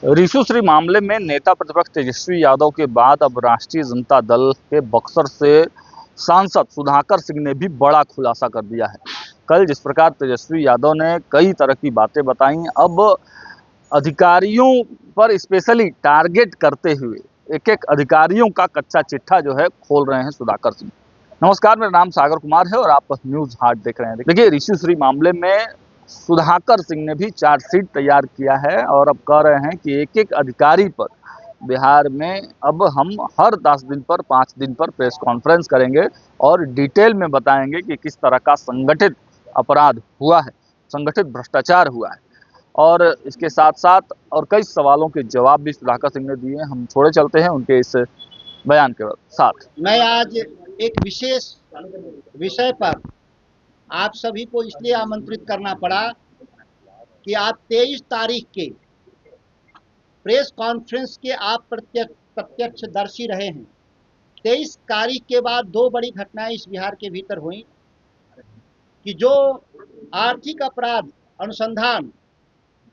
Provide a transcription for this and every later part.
ऋषुश्री मामले में नेता प्रतिपक्ष तेजस्वी यादव के बाद अब राष्ट्रीय जनता दल के बक्सर से सांसद सुधाकर सिंह ने भी बड़ा खुलासा कर दिया है। कल जिस प्रकार तेजस्वी यादव ने कई तरह की बातें बताई, अब अधिकारियों पर स्पेशली टारगेट करते हुए एक एक अधिकारियों का कच्चा चिट्ठा जो है खोल रहे हैं सुधाकर सिंह। नमस्कार, मेरा नाम सागर कुमार है और आप न्यूज हाट देख रहे हैं। देखिए, ऋषुश्री मामले में सुधाकर सिंह ने भी चार्जशीट तैयार किया है और अब कह रहे हैं कि एक एक अधिकारी पर बिहार में अब हम हर 10 दिन पर 5 दिन पर प्रेस कॉन्फ्रेंस करेंगे और डिटेल में बताएंगे कि किस तरह का संगठित अपराध हुआ है, संगठित भ्रष्टाचार हुआ है। और इसके साथ साथ और कई सवालों के जवाब भी सुधाकर सिंह ने दिए। हम थोड़े चलते हैं उनके इस बयान के साथ। मैं आज एक विशेष विषय पर आप सभी को इसलिए आमंत्रित करना पड़ा कि आप 23 तारीख के प्रेस कॉन्फ्रेंस के आप प्रत्यक्षदर्शी रहे हैं। 23 तारीख के बाद दो बड़ी घटनाएं इस बिहार के भीतर हुई कि जो आर्थिक अपराध अनुसंधान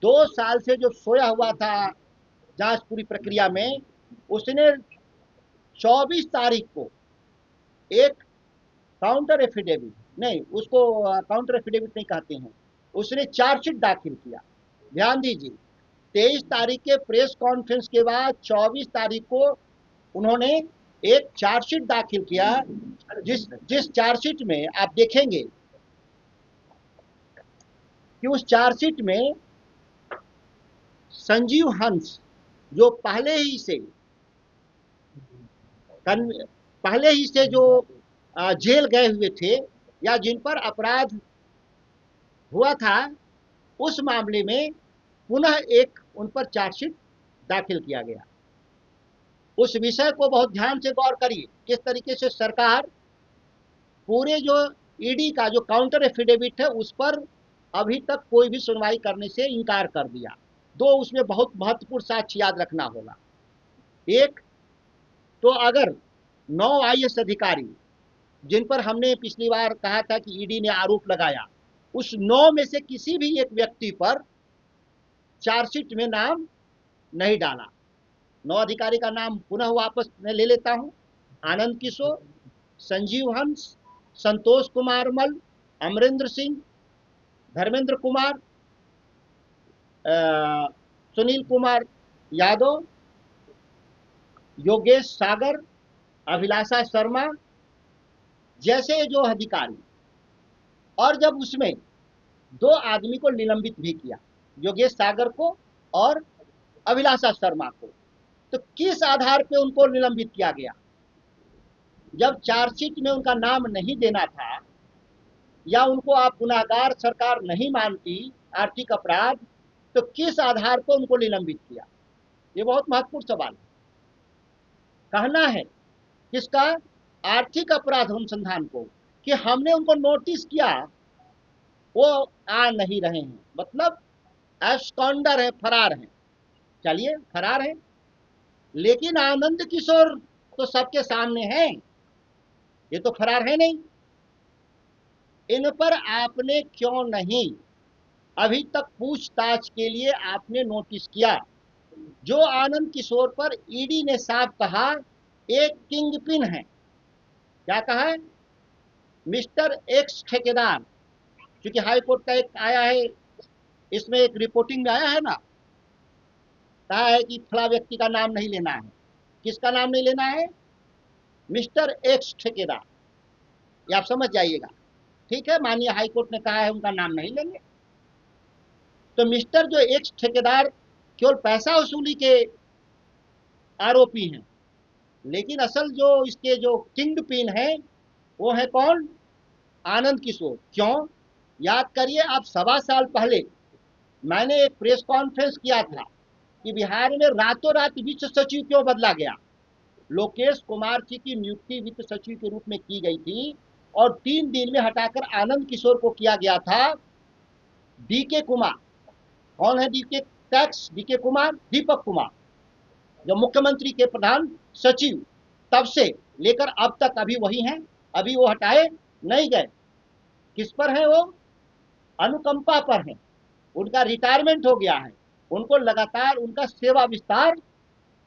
2 साल से जो सोया हुआ था जांच पूरी प्रक्रिया में, उसने 24 तारीख को एक काउंटर एफिडेविट नहीं, उसको काउंटर एफिडेविट नहीं कहते हैं, उसने चार्जशीट दाखिल किया। ध्यान दीजिए, 23 तारीख के प्रेस कॉन्फ्रेंस के बाद 24 तारीख को उन्होंने एक चार्जशीट दाखिल किया, जिस चार्जशीट में आप देखेंगे कि उस चार्जशीट में संजीव हंस, जो पहले ही से जो जेल गए हुए थे या जिन पर अपराध हुआ था, उस मामले में पुनः एक उन पर चार्जशीट दाखिल किया गया। उस विषय को बहुत ध्यान से गौर करिए, किस तरीके से सरकार पूरे जो ईडी का जो काउंटर एफिडेविट है उस पर अभी तक कोई भी सुनवाई करने से इनकार कर दिया। दो उसमें बहुत महत्वपूर्ण साक्ष्य याद रखना होगा। एक तो अगर 9 आईएएस अधिकारी जिन पर हमने पिछली बार कहा था कि ईडी ने आरोप लगाया, उस 9 में से किसी भी एक व्यक्ति पर चार्जशीट में नाम नहीं डाला। 9 अधिकारी का नाम पुनः वापस मैं ले लेता हूं: आनंद किशोर, संजीव हंस, संतोष कुमार मल, अमरेंद्र सिंह, धर्मेंद्र कुमार, सुनील कुमार यादव, योगेश सागर, अभिलाषा शर्मा जैसे जो अधिकारी। और जब उसमें 2 आदमी को निलंबित भी किया, योगेश सागर को और अभिलाषा शर्मा को, तो किस आधार पे उनको निलंबित किया गया? जब चार्जशीट में उनका नाम नहीं देना था या उनको आप गुनाहगार सरकार नहीं मानती आर्थिक अपराध, तो किस आधार पर उनको निलंबित किया? ये बहुत महत्वपूर्ण सवाल है। कहना है किसका? आर्थिक अपराध अनुसंधान को, कि हमने उनको नोटिस किया, वो आ नहीं रहे हैं, मतलब एब्सकॉन्डर है, फरार हैं। चलिए, फरार हैं, लेकिन आनंद किशोर तो सबके सामने हैं, ये तो फरार है नहीं। इन पर आपने क्यों नहीं अभी तक पूछताछ के लिए आपने नोटिस किया? जो आनंद किशोर पर ईडी ने साफ कहा एक किंगपिन है। क्या कहा है? मिस्टर एक्स ठेकेदार। क्योंकि हाई कोर्ट का एक आया है, इसमें एक रिपोर्टिंग में आया है ना, कहा है कि फला व्यक्ति का नाम नहीं लेना है। किसका नाम नहीं लेना है? मिस्टर एक्स ठेकेदार। ये आप समझ जाइएगा। ठीक है, माननीय हाई कोर्ट ने कहा है उनका नाम नहीं लेंगे। तो मिस्टर जो एक्स ठेकेदार केवल पैसा वसूली के आरोपी हैं, लेकिन असल जो इसके जो किंग पिन है वो है कौन? आनंद किशोर। क्यों? याद करिए, आप 1.25 साल पहले मैंने एक प्रेस कॉन्फ्रेंस किया था कि बिहार में रातों रात वित्त सचिव क्यों बदला गया। लोकेश कुमार जी की नियुक्ति वित्त सचिव के रूप में की गई थी और 3 दिन में हटाकर आनंद किशोर को किया गया था डीके कुमार। कौन है DK? Tax DK Kumar, Deepak Kumar, जो मुख्यमंत्री के प्रधान सचिव तब से लेकर अब तक अभी वही हैं, अभी वो हटाए नहीं गए। किस पर है वो? अनुकंपा पर है, उनका रिटायरमेंट हो गया है। उनको लगातार उनका सेवा विस्तार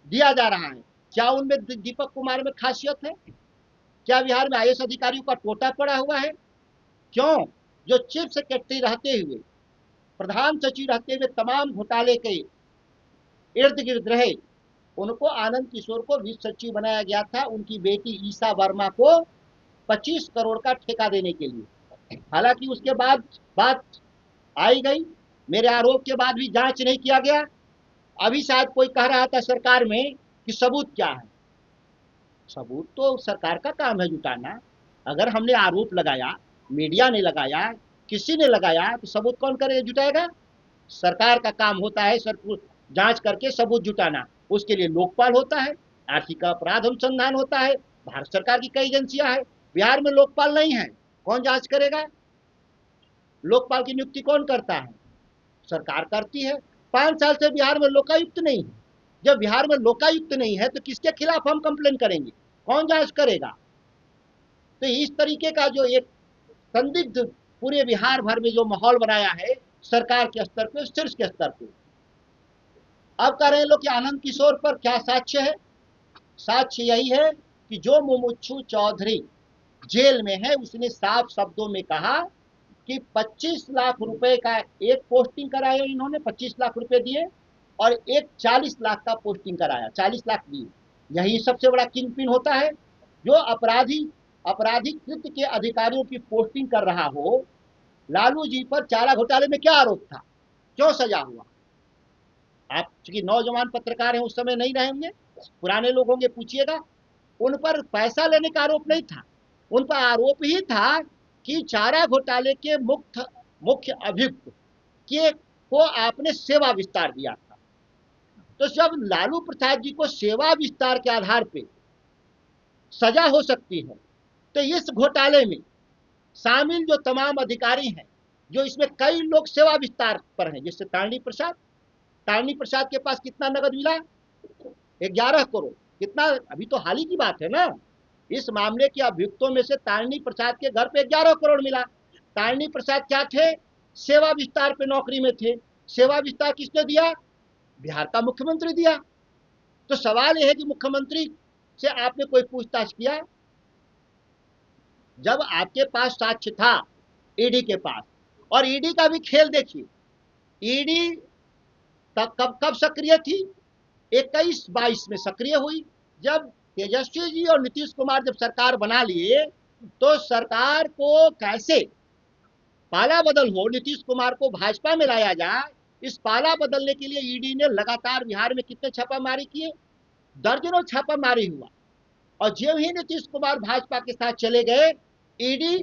दिया जा रहा है। क्या उनमें दीपक कुमार में खासियत है? क्या बिहार में आईएएस अधिकारियों का टोटा पड़ा हुआ है? क्यों? जो चीफ सेक्रेटरी रहते हुए, प्रधान सचिव रहते हुए तमाम घोटाले के इर्द गिर्द रहे, उनको आनंद किशोर को वित्त सचिव बनाया गया था उनकी बेटी ईशा वर्मा को 25 करोड़ का ठेका देने के लिए। हालांकि उसके बाद बात आई गई, मेरे आरोप के बाद भी जांच नहीं किया गया। अभी शायद कोई कह रहा था सरकार में कि सबूत क्या है। सबूत तो सरकार का काम है जुटाना। अगर हमने आरोप लगाया, मीडिया ने लगाया, किसी ने लगाया, तो सबूत कौन करे जुटाएगा? सरकार का काम होता है जांच करके सबूत जुटाना। उसके लिए लोकपाल होता है, आर्थिक अपराध अनुसंधान होता है, भारत सरकार की कई एजेंसियां हैं। बिहार में लोकपाल नहीं है, कौन जांच करेगा? लोकपाल की नियुक्ति कौन करता है? सरकार करती है। 5 साल से बिहार में लोकायुक्त नहीं है। जब बिहार में लोकायुक्त नहीं है तो किसके खिलाफ हम कंप्लेन करेंगे? कौन जांच करेगा? तो इस तरीके का जो एक संदिग्ध पूरे बिहार भर में जो माहौल बनाया है सरकार के स्तर पे, शीर्ष के स्तर पे। अब कह रहे हैं लोग कि आनंद किशोर पर क्या साक्ष्य है? साक्ष्य यही है कि जो मुमुक्षु चौधरी जेल में है उसने साफ शब्दों में कहा कि 25 लाख रुपए का एक पोस्टिंग कराया, इन्होंने 25 लाख रुपए दिए, और एक 40 लाख का पोस्टिंग कराया, 40 लाख दिए। यही सबसे बड़ा किंग पिन होता है। जो आपराधिक कृत्य के अधिकारियों की पोस्टिंग कर रहा हो। लालू जी पर चारा घोटाले में क्या आरोप था? क्यों सजा हुआ? आप चूंकि नौजवान पत्रकार हैं, उस समय नहीं रहे होंगे, पुराने लोग होंगे, पूछिएगा। उन पर पैसा लेने का आरोप नहीं था, उन पर आरोप ही था कि चारा घोटाले के मुख्य अभियुक्त के को आपने सेवा विस्तार दिया था। तो जब लालू प्रसाद जी को सेवा विस्तार के आधार पे सजा हो सकती है, तो इस घोटाले में शामिल जो तमाम अधिकारी हैं, जो इसमें कई लोग सेवा विस्तार पर हैं, जैसे तारणी प्रसाद के पास कितना नगद मिला? 11 करोड़। कितना? अभी तो हाल ही की बात है ना। इस मामले के अभियुक्तों में से तारणी प्रसाद के घर पे 11 करोड़ मिला। तारणी प्रसाद क्या थे? सेवा विस्तार पे नौकरी में थे। सेवा विस्तार किसने दिया? बिहार का मुख्यमंत्री दिया। तो सवाल यह है कि मुख्यमंत्री से आपने कोई पूछताछ किया? जब आपके पास साक्ष्य था ईडी के पास, और ईडी का भी खेल देखिए, ईडी कब सक्रिय थी? 21-22 में सक्रिय हुई। जब तेजस्वी जी और नीतीश कुमार जब सरकार बना लिए, तो सरकार को कैसे पाला बदल हो, नीतीश कुमार को भाजपा में लाया जाए, इस पाला बदलने के लिए ईडी ने लगातार बिहार में कितने छापामारी किए? दर्जनों छापामारी हुआ। और जब ही नीतीश कुमार भाजपा के साथ चले गए, ईडी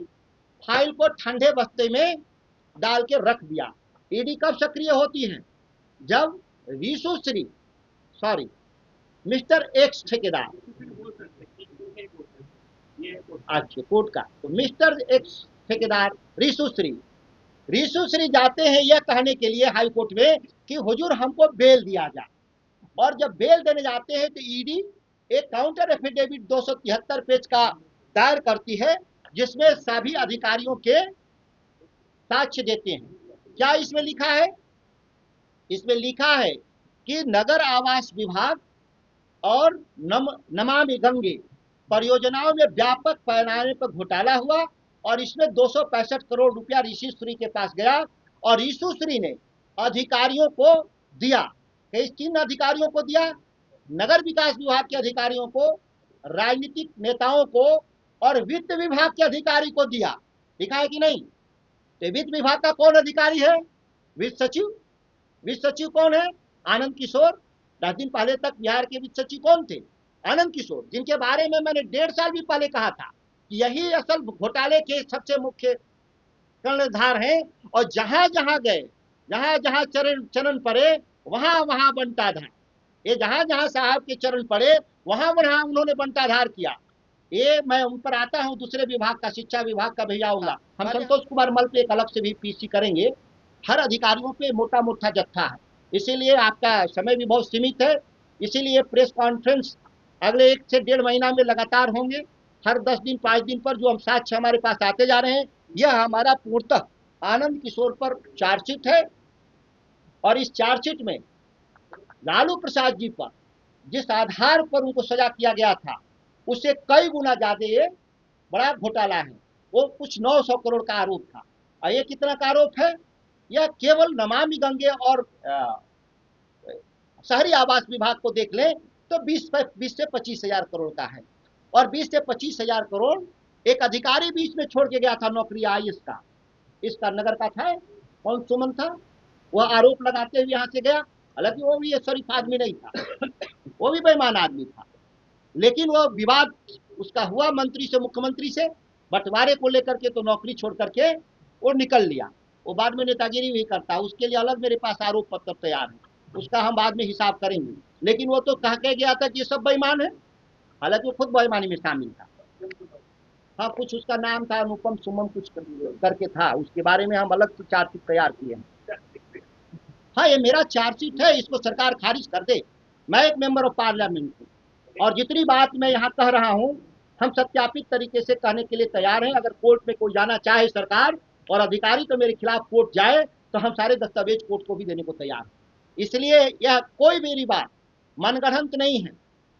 फाइल को ठंडे बस्ते में डाल के रख दिया। ईडी कब सक्रिय होती है? जब मिस्टर एक्स ठेकेदार, अच्छा कोर्ट का, तो मिस्टर एक्स ठेकेदार रीशु श्री जाते हैं यह कहने के लिए हाई कोर्ट में कि हुजूर हमको बेल दिया जाए। और जब बेल देने जाते हैं तो ईडी एक काउंटर एफिडेविट 273 पेज का दायर करती है, जिसमें सभी अधिकारियों के साक्ष्य देते हैं। क्या इसमें लिखा है? इसमें लिखा है कि नगर आवास विभाग और नमामि गंगे परियोजनाओं में व्यापक पैमाने पर घोटाला हुआ, और इसमें 265 करोड़ रुपया ऋषि श्री के पास गया, और ऋषि श्री ने अधिकारियों को दिया। किन अधिकारियों को दिया? नगर विकास विभाग के अधिकारियों को, राजनीतिक नेताओं को, और वित्त विभाग के अधिकारी को दिया। लिखा है कि नहीं? तो वित्त विभाग का कौन अधिकारी है? वित्त सचिव। वित्त सचिव कौन है? आनंद किशोर। 10 दिन पहले तक बिहार के वित्त सचिव कौन थे? आनंद किशोर, जिनके बारे में मैंने 1.5 साल भी पहले कहा था कि यही असल घोटाले के सबसे मुख्य कर्णधार हैं। और जहां जहां गए, जहां जहां चरण पड़े, वहां वहां बंटाधार। ये जहां जहां साहब के चरण पड़े, वहां वहां उन्होंने बंटाधार किया। ये मैं उन पर आता हूं, दूसरे विभाग का, शिक्षा विभाग का भी आऊंगा। हम संतोष कुमार मल पे एक अलग से भी पीसी करेंगे। हर अधिकारियों पे मोटा मोटा जत्था है, इसीलिए आपका समय भी बहुत सीमित है। इसीलिए प्रेस कॉन्फ्रेंस अगले 1 से 1.5 महीना में लगातार होंगे। हर 10 दिन 5 दिन पर जो हम साक्ष्य हमारे पास आते जा रहे हैं, यह हमारा पूर्णतः आनंद किशोर पर चार्जशीट है। और इस चार्जशीट में लालू प्रसाद जी पर जिस आधार पर उनको सजा किया गया था उससे कई गुना ज्यादा ये बड़ा घोटाला है। वो कुछ 900 करोड़ का आरोप था। और ये कितना का आरोप है? यह केवल नमामि गंगे और शहरी आवास विभाग को देख लें तो 20 से 25 हजार करोड़ का है। और 20 से 25 हजार करोड़ एक अधिकारी बीच में छोड़ के गया था नौकरी आईएएस का, इसका नगर का था, कौन सुमन था, वह आरोप लगाते हुए यहां से गया। हालांकि वो भी शरीफ आदमी नहीं था, वो भी बेईमान आदमी था, लेकिन वो विवाद उसका हुआ मंत्री से, मुख्यमंत्री से बंटवारे को लेकर के, तो नौकरी छोड़ करके वो निकल लिया। वो बाद में नेतागिरी भी करता है, उसके लिए अलग मेरे पास आरोप पत्र तैयार है, उसका हम बाद में हिसाब करेंगे। लेकिन वो तो कह के गया था कि ये सब बेईमान है, हालांकि वो खुद बेईमानी में शामिल था। हाँ, कुछ उसका नाम था अनुपम सुमन कुछ करके था, उसके बारे में हम अलग से चार्जशीट तैयार किए हैं। हाँ, ये मेरा चार्जशीट है, इसको सरकार खारिज कर दे। मैं एक मेंबर ऑफ पार्लियामेंट हूँ और जितनी बात मैं यहाँ कह रहा हूँ हम सत्यापित तरीके से कहने के लिए तैयार हैं। अगर कोर्ट में कोई जाना चाहे सरकार और अधिकारी तो मेरे खिलाफ कोर्ट जाए तो हम सारे दस्तावेज कोर्ट को भी देने को तैयार हैं। इसलिए यह कोई मेरी बात मनगढ़ंत नहीं है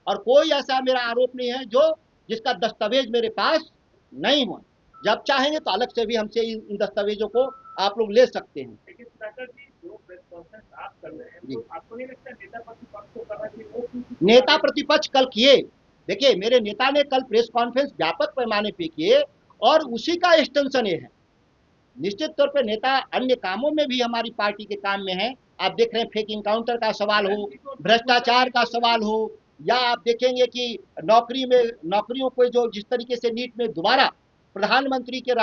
और कोई ऐसा मेरा आरोप नहीं है जो जिसका दस्तावेज मेरे पास नहीं हो। जब चाहेंगे तो अलग से भी हमसे इन दस्तावेजों को आप लोग ले सकते हैं। लेकिन प्रकाश जी, जो प्रेस कॉन्फ्रेंस आप कर रहे हैं तो आपको नहीं लगता नेता प्रतिपक्ष को करना चाहिए? वो नेता प्रतिपक्ष कल किए, देखिए मेरे नेता ने कल प्रेस कॉन्फ्रेंस व्यापक पैमाने पे किए और उसी का एक्सटेंशन ये है। निश्चित तौर पे नेता अन्य कामों में भी हमारी पार्टी के काम में है। आप देख रहे हैं फेक इनकाउंटर का सवाल हो, भ्रष्टाचार का सवाल हो, या आप देखेंगे कि नौकरियों को जो जिस तरीके से नीट में दोबारा प्रधानमंत्री के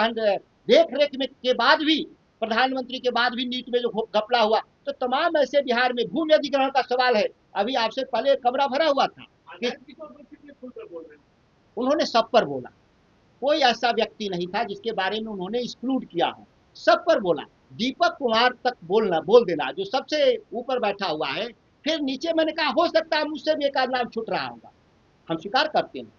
देख रेख में के बाद भी, प्रधानमंत्री के बाद भी नीट में जो घपला हुआ, तो तमाम ऐसे बिहार में भूमि अधिग्रहण का सवाल है। अभी आपसे पहले कमरा भरा हुआ था कि उन्होंने सब पर बोला, कोई ऐसा व्यक्ति नहीं था जिसके बारे में उन्होंने एक्सक्लूड किया हो, सब पर बोला। दीपक कुमार तक बोल देना जो सबसे ऊपर बैठा हुआ है, फिर नीचे मैंने कहा हो सकता है मुझसे भी एक आध नाम छूट रहा होगा, हम स्वीकार करते हैं।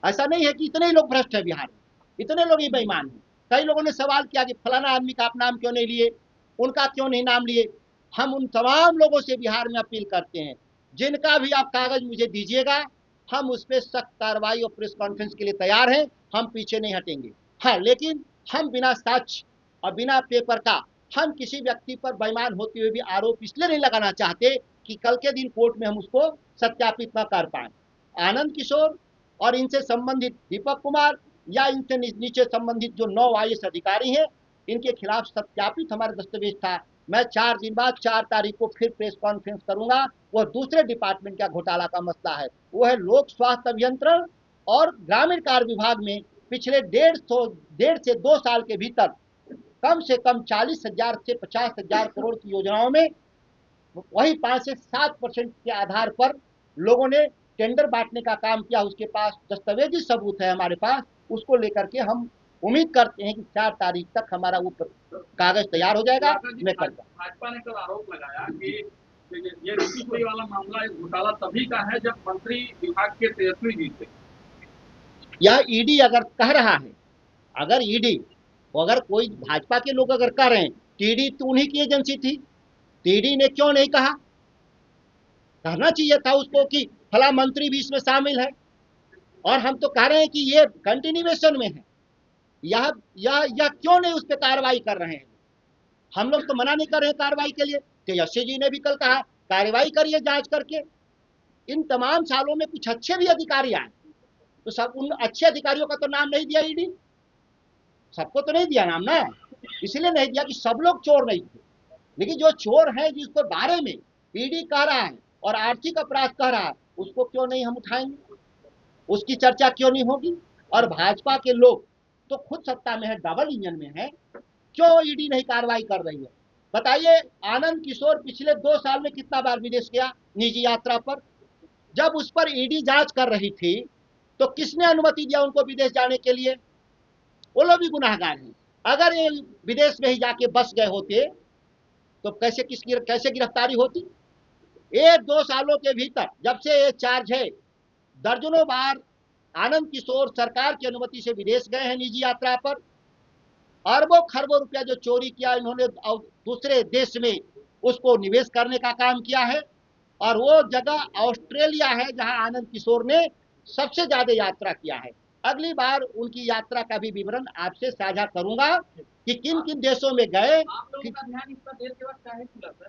ऐसा नहीं है कि इतने ही लोग भ्रष्ट है बिहार में, इतने लोग ही बेईमान हैं। कई लोगों ने सवाल किया कि फलाना आदमी का आप नाम क्यों नहीं लिए, उनका क्यों नहीं नाम लिए। हम उन तमाम लोगों से बिहार में अपील करते हैं, जिनका भी आप कागज मुझे दीजिएगा, हम उस पर सख्त कार्रवाई और प्रेस कॉन्फ्रेंस के लिए तैयार हैं, हम पीछे नहीं हटेंगे। हाँ, लेकिन हम बिना साक्ष्य और बिना पेपर का हम किसी व्यक्ति पर बेईमान होते हुए भी आरोप इसलिए नहीं लगाना चाहते कि कल के दिन कोर्ट में हम उसको सत्यापित न कर पाए। आनंद किशोर और इनसे संबंधित दीपक कुमार या इनसे नीचे संबंधित जो 9 आईएएस अधिकारी हैं, इनके खिलाफ सत्यापित हमारा दस्तावेज था। मैं 4 दिन बाद 4 तारीख को फिर प्रेस कॉन्फ्रेंस करूंगा। वह दूसरे डिपार्टमेंट का घोटाला का मसला है, वो है लोक स्वास्थ्य अभियंत्रण और ग्रामीण कार्य विभाग में पिछले 1.5 से 2 साल के भीतर कम से कम 40,000 से 50,000 करोड़ की योजनाओं में वही 5 से 7% के आधार पर लोगों ने टेंडर बांटने का काम किया। उसके पास दस्तावेजी सबूत है हमारे पास, उसको लेकर के हम उम्मीद करते हैं कि 4 तारीख तक हमारा वो कागज तैयार हो जाएगा। मैं भाजपा ने कल आरोप लगाया कि ये ऋषि वाला मामला घोटाला तभी का है जब मंत्री विभाग के तेजस्वी जी थे। यह ईडी अगर कह रहा है, अगर ईडी अगर कोई भाजपा के लोग अगर कह रहे हैं, ईडी तो उन्हीं की एजेंसी थी, ईडी ने क्यों नहीं कहा? कहना चाहिए था उसको कि फला मंत्री भी इसमें शामिल है। और हम तो कह रहे हैं कि ये कंटिन्यूएशन में है, यह क्यों नहीं उस पर कार्रवाई कर रहे हैं? हम लोग तो मना नहीं कर रहे हैं कार्रवाई के लिए। तेजस्वी जी ने भी कल कहा कार्रवाई करिए जांच करके। इन तमाम सालों में कुछ अच्छे भी अधिकारी आए, तो सब उन अच्छे अधिकारियों का तो नाम नहीं दिया ईडी, सबको तो नहीं दिया नाम ना, इसलिए नहीं दिया कि सब लोग चोर नहीं थे। लेकिन जो चोर है जिसको बारे में ईडी कह रहा है और आर्थिक अपराध कह रहा है, उसको क्यों नहीं हम उठाएंगे, उसकी चर्चा क्यों नहीं होगी? और भाजपा के लोग तो खुद सत्ता में है, डबल इंजन में है, क्यों ईडी नहीं कार्रवाई कर रही है? बताइए, आनंद किशोर पिछले 2 साल में कितना बार विदेश गया निजी यात्रा पर? जब उस पर ईडी जांच कर रही थी तो किसने अनुमति दिया उनको विदेश जाने के लिए? वो लोग भी गुनाहगार हैं। अगर ये विदेश में ही जाके बस गए होते तो कैसे गिरफ्तारी होती? 1-2 सालों के भीतर जब से ये चार्ज है, दर्जनों बार आनंद किशोर सरकार की अनुमति से विदेश गए हैं निजी यात्रा पर। अरबों खरबों रुपया जो चोरी किया इन्होंने दूसरे देश में उसको निवेश करने का काम किया है। और वो जगह ऑस्ट्रेलिया है जहां आनंद किशोर ने सबसे ज्यादा यात्रा किया है। अगली बार उनकी यात्रा का भी विवरण आपसे साझा करूंगा कि किन किन देशों में गए। आप लोगों का ध्यान इस पर देर के वक्त काहे खुला सर?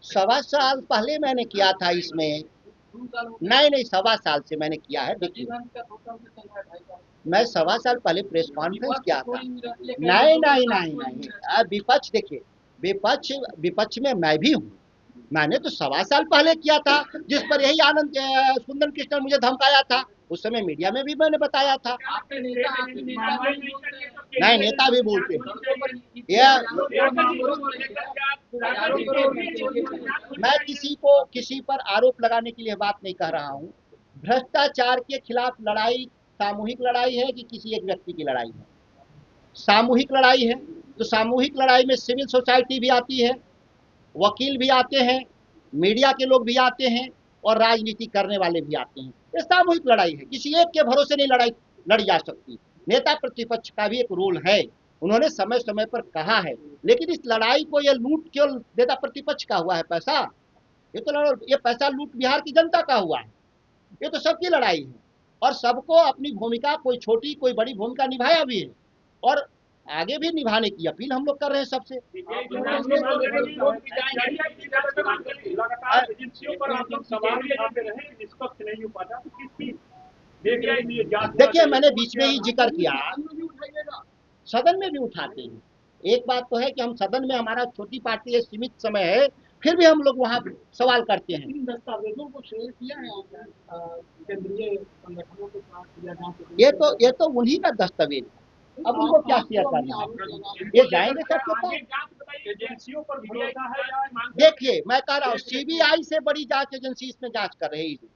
1.25 साल पहले मैंने किया था इसमें। 2 साल हो गए। नहीं नहीं, 1.25 साल से मैंने किया है। देखिए, संविधान का 2 साल से चल रहा है भाई साहब। मैं 1.25 साल पहले प्रेस कॉन्फ्रेंस विपक्ष किया था। कोई नहीं रहती है, कई नहीं लोगों नहीं के साथ नहीं कोई नहीं, रहती है। विपक्ष देखिए, विपक्ष में मैं भी हूँ। मैंने तो 1.25 साल पहले किया था, जिस पर यही आनंद सुंदर कृष्ण मुझे धमकाया था। उस समय मीडिया में भी मैंने बताया था। आपके नेता नहीं बोलते हैं। नहीं, नेता भी बोलते हैं। यह मैं किसी पर आरोप लगाने के लिए बात नहीं कह रहा हूँ। भ्रष्टाचार के खिलाफ लड़ाई सामूहिक लड़ाई है कि किसी एक व्यक्ति की लड़ाई है? सामूहिक लड़ाई है। तो सामूहिक लड़ाई में सिविल सोसाइटी भी आती है, वकील भी आते हैं, मीडिया के लोग भी आते हैं और राजनीति करने वाले भी आते हैं। ये सामूहिक लड़ाई है, किसी एक के भरोसे नहीं लड़ाई लड़ी जा सकती। नेता प्रतिपक्ष का भी एक रोल है, उन्होंने समय समय पर कहा है। लेकिन इस लड़ाई को ये लूट क्यों नेता प्रतिपक्ष का हुआ है पैसा? ये पैसा लूट बिहार की जनता का हुआ है। ये तो सबकी लड़ाई है और सबको अपनी भूमिका, कोई छोटी कोई बड़ी भूमिका निभाया भी है और आगे भी निभाने की अपील हम लोग कर रहे हैं सबसे। लगातार एजेंसियों पर आप लोग सवाल उठाते रहे, निष्पक्ष नहीं हो पाता, तो किस चीज देखिए लिए जांच? देखिए, मैंने बीच में ही जिक्र किया, सदन में भी उठाते हैं। एक बात तो है कि हम सदन में, हमारा छोटी पार्टी है, सीमित समय है, फिर भी हम लोग वहाँ सवाल करते हैं। इन दस्तावेजों को शेयर किया है केंद्रीय संगठनों के साथ? ये तो उन्हीं का दस्तावेज है, अब उनको क्या शेयर करना है? ये जाएंगे सबके पास। एजेंसियों पर भरोसा है या? देखिए, मैं कह रहा हूँ सीबीआई से बड़ी जांच एजेंसी इसमें जांच कर रही है।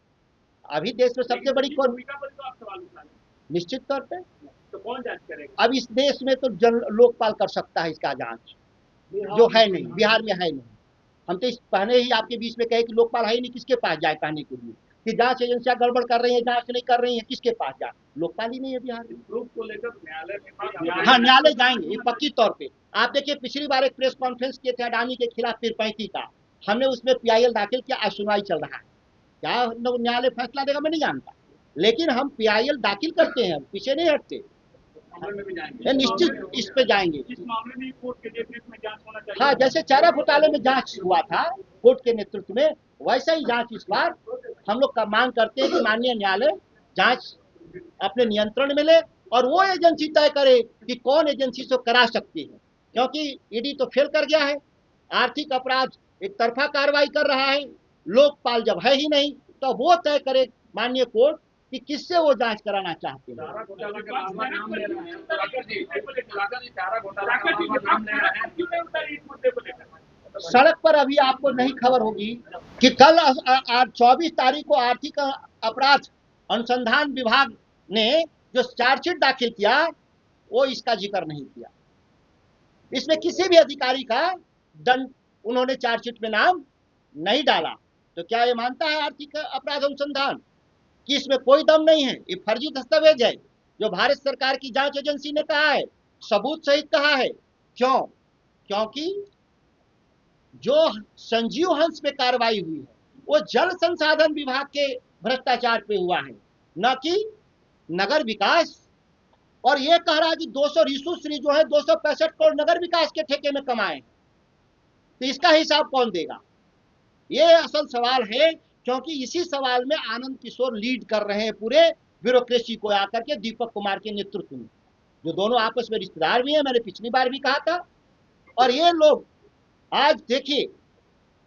अभी देश में सबसे बड़ी कौन? भूमिका पर तो आप सवाल उठा रहे हैं। निश्चित तौर पे। तो कौन जांच करेगा? अब इस देश में तो लोकपाल कर सकता है इसका जांच, जो है नहीं, बिहार में है नहीं। हम तो इस पहले ही आपके बीच में कहे कि लोकपाल है ही नहीं, किसके पास जाए कहने के लिए कि जांच एजेंसियां गड़बड़ कर रही है, जांच नहीं कर रही है, किसके पास जाए? लोकपाल ही नहीं है बिहार में। प्रूफ को लेकर न्यायालय में, हाँ, न्यायालय जाएंगे, ये पक्की तौर पे। आप देखिए, पिछली बार एक प्रेस कॉन्फ्रेंस किए थे अडानी के खिलाफ पीरपैंती का, हमने उसमें PIL दाखिल किया, आज सुनवाई चल रहा है। क्या न्यायालय फैसला देगा मैं नहीं जानता, लेकिन हम PIL दाखिल करते हैं, पीछे नहीं हटते, मामले में भी जाएंगे। निश्चित इस पे जाएंगे। इस मामले में कोर्ट के देखरेख में जांच होना चाहिए। हाँ, जैसे चारा घोटाले में जांच हुआ था कोर्ट के नेतृत्व में, वैसा ही जांच इस बार हम लोग का मांग करते हैं कि माननीय न्यायालय जांच अपने नियंत्रण में ले और वो एजेंसी तय करे कि कौन एजेंसी से करा सकती है, क्योंकि ईडी तो फेल कर गया है। आर्थिक अपराध एक तरफा कार्रवाई कर रहा है, लोकपाल जब है ही नहीं तो वो तय करे माननीय कोर्ट कि किससे वो जांच कराना चाहते हैं। चारा घोटाला का बार-बार नाम ले रहे हैं। चारा घोटाला का बार-बार नाम ले रहे हैं। क्यों नहीं उतारी इस मुद्दे को लेकर? सड़क पर अभी आपको नहीं खबर होगी कि कल 24 तारीख को आर्थिक अपराध अनुसंधान विभाग ने जो चार्जशीट दाखिल किया वो इसका जिक्र नहीं किया। इसमें किसी भी अधिकारी का दंड उन्होंने चार्जशीट में नाम नहीं डाला। तो क्या ये मानता है आर्थिक अपराध अनुसंधान कि इसमें कोई दम नहीं है? ये फर्जी दस्तावेज है जो भारत सरकार की जांच एजेंसी ने कहा है, सबूत सहित कहा है। क्यों? क्योंकि जो संजीव हंस पे कार्रवाई हुई है वो जल संसाधन विभाग के भ्रष्टाचार पे हुआ है, न कि नगर विकास। और ये कह रहा है कि 200 रिशु श्री जो है 265 करोड़ नगर विकास के ठेके में कमाए, तो इसका हिसाब कौन देगा? ये असल सवाल है, क्योंकि इसी सवाल में आनंद किशोर लीड कर रहे हैं पूरे ब्यूरोक्रेसी को आकर के दीपक कुमार के नेतृत्व में, जो दोनों आपस में रिश्तेदार भी हैं, मैंने पिछली बार भी कहा था। और ये लोग आज देखिए,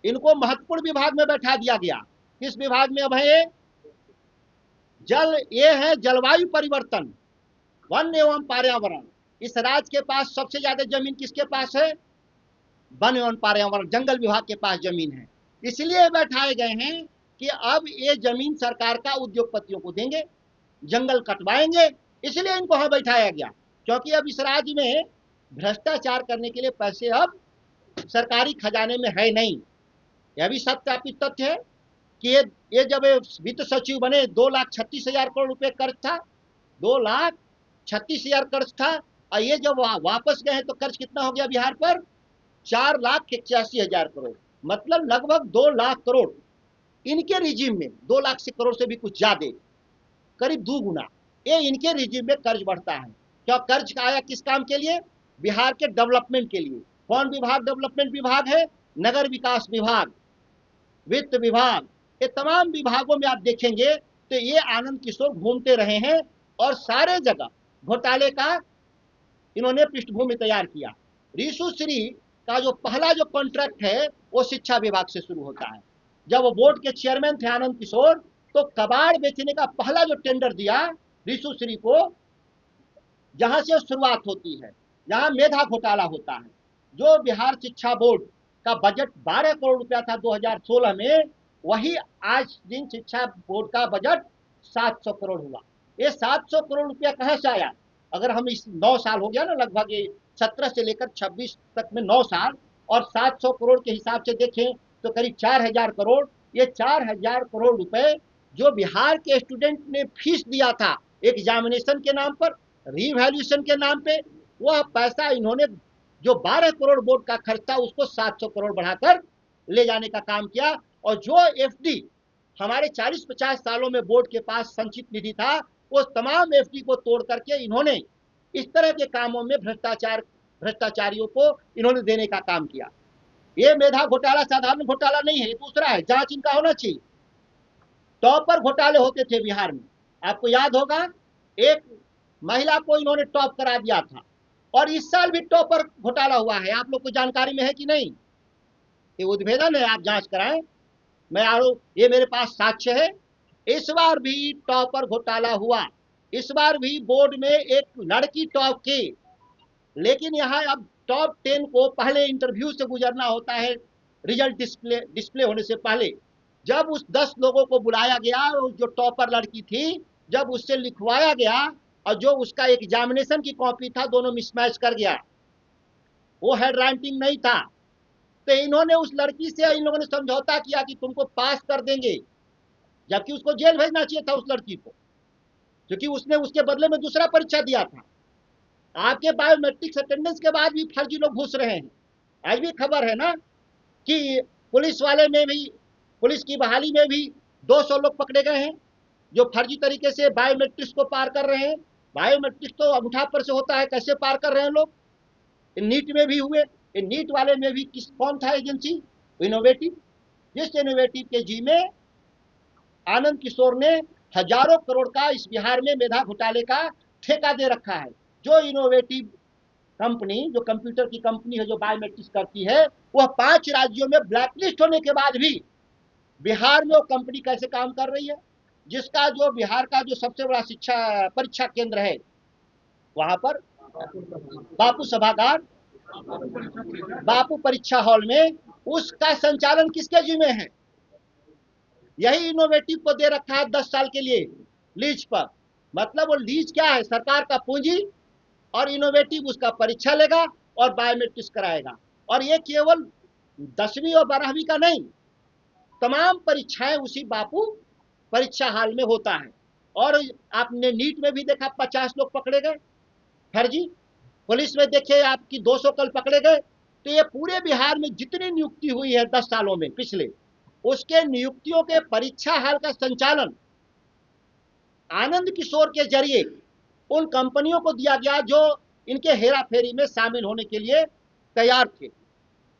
इनको महत्वपूर्ण विभाग में बैठा दिया गया। किस विभाग में? अब है ये है जलवायु परिवर्तन, वन एवं पर्यावरण। इस राज्य के पास सबसे ज्यादा जमीन किसके पास है? वन एवं पर्यावरण, जंगल विभाग के पास जमीन है। इसलिए बैठाए गए हैं कि अब ये जमीन सरकार का उद्योगपतियों को देंगे, जंगल कटवाएंगे, इसलिए इनको यहाँ बैठाया गया। क्योंकि अब इस राज्य में भ्रष्टाचार करने के लिए पैसे अब सरकारी खजाने में है नहीं। यह भी सत्यापित तथ्य है कि ये जब वित्त सचिव बने 2,36,000 करोड़ रुपए कर्ज था, 2,36,000 कर्ज था। और ये जब वापस गए तो कर्ज कितना हो गया बिहार पर? 4,81,000 करोड़, मतलब लगभग 2 लाख करोड़ इनके रिजीम में 2 लाख से करोड़ से भी कुछ ज्यादा, करीब 2 गुना ये इनके रिजीम में कर्ज बढ़ता है। क्या कर्ज आया किस काम के लिए? बिहार के डेवलपमेंट के लिए। कौन विभाग डेवलपमेंट विभाग है? नगर विकास विभाग, वित्त विभाग, ये तमाम विभागों में आप देखेंगे तो ये आनंद किशोर घूमते रहे हैं और सारे जगह घोटाले का इन्होंने पृष्ठभूमि तैयार किया। रीशु श्री का जो पहला जो कॉन्ट्रैक्ट है वो शिक्षा विभाग से शुरू होता है। जब वो बोर्ड के चेयरमैन थे आनंद किशोर, तो कबाड़ बेचने का पहला जो टेंडर दिया रीशु श्री को, जहां से शुरुआत होती है, जहां मेधा घोटाला होता है। जो बिहार शिक्षा बोर्ड का बजट 12 करोड़ रुपया था 2016 में, वही आज दिन शिक्षा बोर्ड का बजट 700 करोड़ हुआ। ये 700 करोड़ रुपया कहां से आया? अगर हम इस 9 साल हो गया ना, लगभग 17 से लेकर 26 तक में 9 साल, और 700 करोड़ के हिसाब से देखें तो करीब 4000 करोड़। ये 4000 करोड़ रुपए जो बिहार के स्टूडेंट ने फीस दिया था एग्जामिनेशन के नाम पर, रीवैल्यूएशन के नाम पे, वह पैसा इन्होंने जो 12 करोड़ बोर्ड का खर्च था उसको 700 करोड़ बढ़ाकर ले जाने का काम किया। और जो एफडी हमारे 40-50 सालों में बोर्ड के पास संचित निधि था, वो तमाम एफडी को तोड़ करके इन्होंने इस तरह के कामों में भ्रष्टाचारियों को इन्होंने देने का काम किया। ये मेधा घोटाला साधारण घोटाला नहीं है, दूसरा है, जांच इनका होना चाहिए। टॉपर घोटाले होते थे बिहार में, आपको याद होगा, एक महिला को इन्होंने टॉप करा दिया था, और इस साल भी टॉपर घोटाला हुआ है। आप लोग को जानकारी में है कि नहीं? ये उद्भेदन है, आप जांच कराएं। मैं आरोप, ये मेरे पास साक्ष्य है। इस बार भी टॉपर घोटाला हुआ। इस बार भी बोर्ड में एक लड़की टॉप की, लेकिन यहाँ अब टॉप 10 को पहले इंटरव्यू से गुजरना होता है, रिजल्ट डिस्प्ले होने से पहले। जब उस 10 लोगों को बुलाया गया, जो टॉपर लड़की थी, जब उससे लिखवाया गया और जो उसका एग्जामिनेशन की कॉपी था, दोनों मिसमैच कर गया, वो हैंड राइटिंग नहीं था। तो इन्होंने उस लड़की से, इन लोगों ने समझौता किया कि तुमको पास कर देंगे, जबकि उसको जेल भेजना चाहिए था उस लड़की को, क्योंकि उसने उसके बदले में दूसरा परीक्षा दिया था। आपके बायोमेट्रिक्स अटेंडेंस के बाद भी फर्जी लोग घुस रहे हैं। आज भी खबर है ना कि पुलिस वाले में भी, पुलिस की बहाली में भी 200 लोग पकड़े गए हैं जो फर्जी तरीके से बायोमेट्रिक्स को पार कर रहे हैं। बायोमेट्रिक्स तो अंगूठा पर से होता है, कैसे पार कर रहे हैं लोग? नीट में भी हुए। नीट वाले में भी कौन था एजेंसी? इनोवेटिव। जिस इनोवेटिव के जी में आनंद किशोर ने हजारों करोड़ का इस बिहार में मेधा घोटाले का ठेका दे रखा है। जो इनोवेटिव कंपनी, जो कंप्यूटर की कंपनी है, जो बायोमेट्रिक्स करती है, वह 5 राज्यों में ब्लैकलिस्ट होने के बाद भी बिहार में वो कंपनी कैसे काम कर रही है? जिसका जो बिहार का जो सबसे बड़ा शिक्षा परीक्षा केंद्र है, वहां पर बापू सभागार, बापू परीक्षा हॉल में, उसका संचालन किसके जिम्मे है? यही इनोवेटिव को दे रखा है 10 साल के लिए लीज पर। मतलब वो लीज क्या है? सरकार का पूंजी, और इनोवेटिव उसका परीक्षा लेगा और बायोमेट्रिक्स कराएगा। और ये केवल 10वीं और 12वीं का नहीं, तमाम परीक्षाएं उसी बापू परीक्षा हॉल में होता है। और आपने नीट में भी देखा 50 लोग पकड़े गए फर्जी, पुलिस में देखे आपकी 200 कल पकड़े गए। तो ये पूरे बिहार में जितनी नियुक्ति हुई है 10 सालों में पिछले, उसके नियुक्तियों के परीक्षा हाल का संचालन आनंद किशोर के जरिए उन कंपनियों को दिया गया जो इनके हेरा फेरी में शामिल होने के लिए तैयार थे।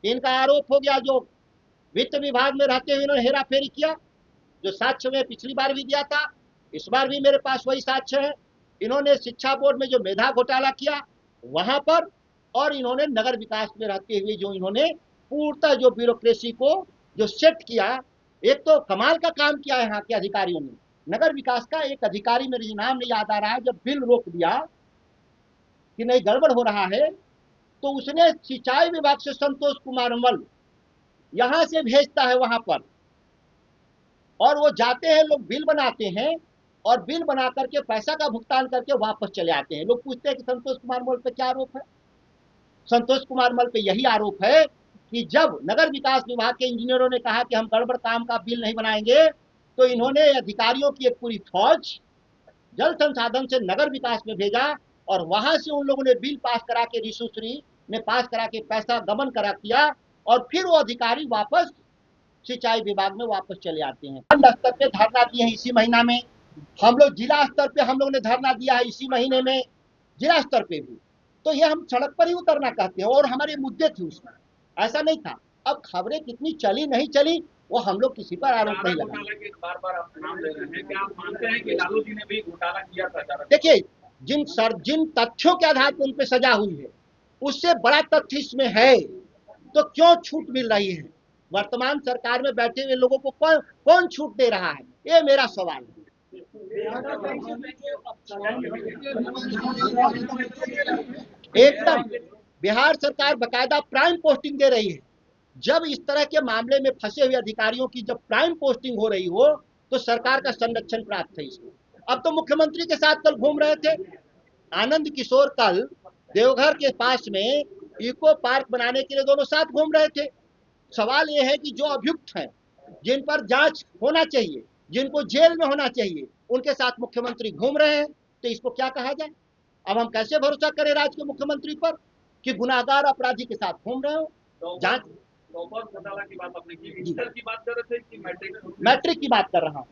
इनका आरोप हो गया जो वित्त विभाग में रहते हुए इन्होंने हेरा फेरी किया, जो साक्ष्य में पिछली बार भी दिया था, इस बार भी मेरे पास वही साक्ष्य है। इन्होंने शिक्षा बोर्ड में जो मेधा घोटाला किया वहां पर, और इन्होंने नगर विकास में रहते हुए जो इन्होंने पूर्णतः जो ब्यूरोक्रेसी को जो सेट किया। एक तो कमाल का काम किया है यहाँ के अधिकारियों ने। नगर विकास का एक अधिकारी, मेरे नाम नहीं याद आ रहा है, जब बिल रोक दिया कि नहीं गड़बड़ हो रहा है, तो उसने सिंचाई विभाग से संतोष कुमार मल यहां से भेजता है वहां पर, और वो जाते हैं, लोग बिल बनाते हैं, और बिल बना करके पैसा का भुगतान करके वापस चले आते हैं। लोग पूछते हैं कि संतोष कुमार मल पे क्या आरोप है? संतोष कुमार मल पे यही आरोप है कि जब नगर विकास विभाग के इंजीनियरों ने कहा कि हम गड़बड़ काम का बिल नहीं बनाएंगे, तो इन्होंने अधिकारियों की एक पूरी फौज जल संसाधन से नगर विकास में भेजा, और वहां से उन लोगों ने बिल पास करा के, रीशुश्री ने पास करा के पैसा गबन करा किया, और फिर वो अधिकारी वापस सिंचाई विभाग में वापस चले आते हैं। खंड स्तर पे धरना दिए हैं इसी महीना में, हम लोग जिला स्तर पे हम लोग ने धरना दिया है इसी महीने में, जिला स्तर पे भी। तो ये हम सड़क पर ही उतरना कहते हैं और हमारे मुद्दे थे उसमें, ऐसा नहीं था। अब खबरें कितनी चली नहीं चली वो हम लोग किसी पर आरोप नहीं लगा। बार बार आप नाम ले रहे हैं, क्या आप मानते हैं कि लालू जी ने भी घोटाला किया था? देखिए, जिन तथ्यों के आधार पर उन पे सजा हुई है उससे बड़ा तथ्य इसमें है, तो क्यों छूट मिल रही है? वर्तमान सरकार में बैठे हुए लोगों को कौन छूट दे रहा है, ये मेरा सवाल है। एकदम बिहार सरकार बकायदा प्राइम पोस्टिंग दे रही है। जब इस तरह के मामले में फंसे हुए अधिकारियों की जब प्राइम पोस्टिंग हो रही हो तो सरकार का संरक्षण प्राप्त है इसको। अब तो मुख्यमंत्री के साथ कल घूम रहे थे आनंद किशोर, कल देवघर के पास में इको पार्क बनाने के लिए दोनों साथ घूम रहे थे। सवाल यह है कि जो अभियुक्त हैं, जिन पर जांच होना चाहिए, जिनको जेल में होना चाहिए, उनके साथ मुख्यमंत्री घूम रहे हैं, तो इसको क्या कहा जाए? अब हम कैसे भरोसा करें राज्य के मुख्यमंत्री पर कि गुनाहगार अपराधी के साथ घूम रहे हो? जांच घोटाला की बात आपने की, इंटर की बात कर रहे थे कि मैट्रिक की बात कर रहा हूँ।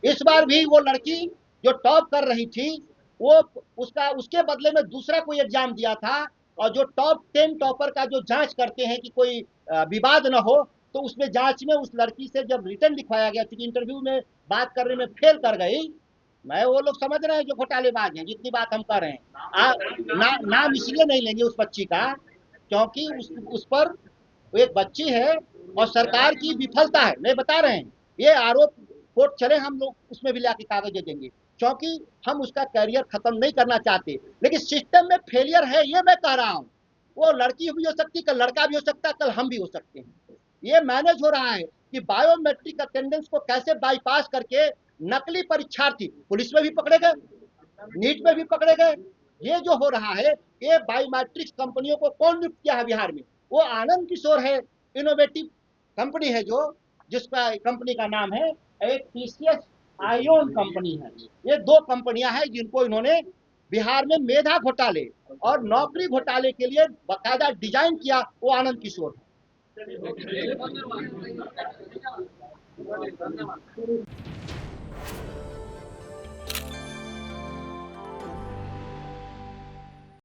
इस बार भी वो लड़की जो टॉप कर रही थी वो उसके बदले में दूसरा कोई एग्जाम दिया था, और जो टॉप 10 टॉपर का जो जांच करते हैं कि कोई विवाद न हो, तो उसमें जांच में उस लड़की से जब रिटर्न लिखवाया गया, क्योंकि इंटरव्यू में बात करने में फेल कर गई, मैं वो लोग समझ रहे हैं जो घोटालेबाज हैं, जितनी बात हम कर रहे हैं। नाम इसलिए नहीं लेंगे उस बच्ची का क्योंकि उस पर एक बच्ची है और सरकार की विफलता है, नहीं बता रहे हैं, ये आरोप कोर्ट चले हम लोग उसमें भी लाके कागज दे देंगे, क्योंकि हम उसका कैरियर खत्म नहीं करना चाहते, लेकिन सिस्टम में फेलियर है, ये मैं कह रहा हूँ। वो लड़की भी हो सकती है, कल लड़का भी हो सकता है, कल हम भी हो सकते हैं। ये मैनेज हो रहा है कि बायोमेट्रिक अटेंडेंस को कैसे बाईपास करके नकली परीक्षार्थी पुलिस में भी पकड़े गए, नीट में भी पकड़े गए। ये जो हो रहा है, ये बायोमेट्रिक्स कंपनियों को कौन नियुक्त किया है बिहार में? वो आनंद किशोर है, इनोवेटिव कंपनी है जो, जिसका कंपनी का नाम है, एक टीसीएस आयोन कंपनी है। ये 2 कंपनियां हैं जिनको इन्होंने बिहार में मेधा घोटाले और नौकरी घोटाले के लिए बाकायदा डिजाइन किया, वो आनंद किशोर है।